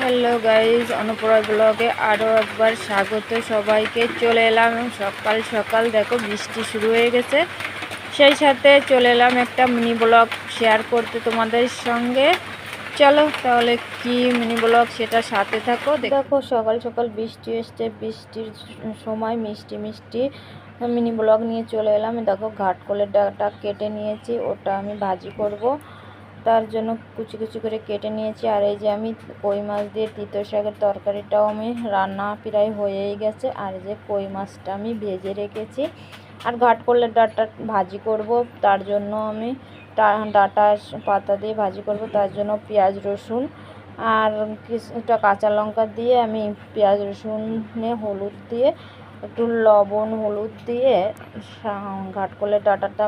Hello guys, অনুপরা ব্লগে আরও একবার স্বাগত সবাইকে। চলে এলাম সকাল সকাল, দেখো বৃষ্টি শুরু হয়ে গেছে, সেই সাথে চলে এলাম একটা মিনি ব্লগ শেয়ার করতে তোমাদের সঙ্গে। চলো তাহলে কি মিনি ব্লগ সেটা সাথে থাকো। দেখো সকাল সকাল বৃষ্টি এসছে, বৃষ্টির সময় মিষ্টি মিষ্টি মিনি ব্লগ নিয়ে চলে এলাম। দেখো ঘাটকলের ডাটা কেটে নিয়েছি, ওটা আমি ভাজি করব, তার জন্য কুচি কুচি করে কেটে নিয়েছি। আর এই যে আমি কই মাছ দিয়ে তিতো শাকের তরকারিটাও আমি রান্না প্রায় হয়েই গেছে। আর এই যে কই মাছটা আমি ভেজে রেখেছি। আর ঘাটকলের ডাঁটা ভাজি করব, তার জন্য আমি ডাঁটা পাতা দিয়ে ভাজি করব, তার জন্য পেঁয়াজ রসুন আর কিছুটা কাঁচা লঙ্কা দিয়ে আমি পেঁয়াজ রসুনে হলুদ দিয়ে একটু লবণ হলুদ দিয়ে ঘাটকলের ডাঁটাটা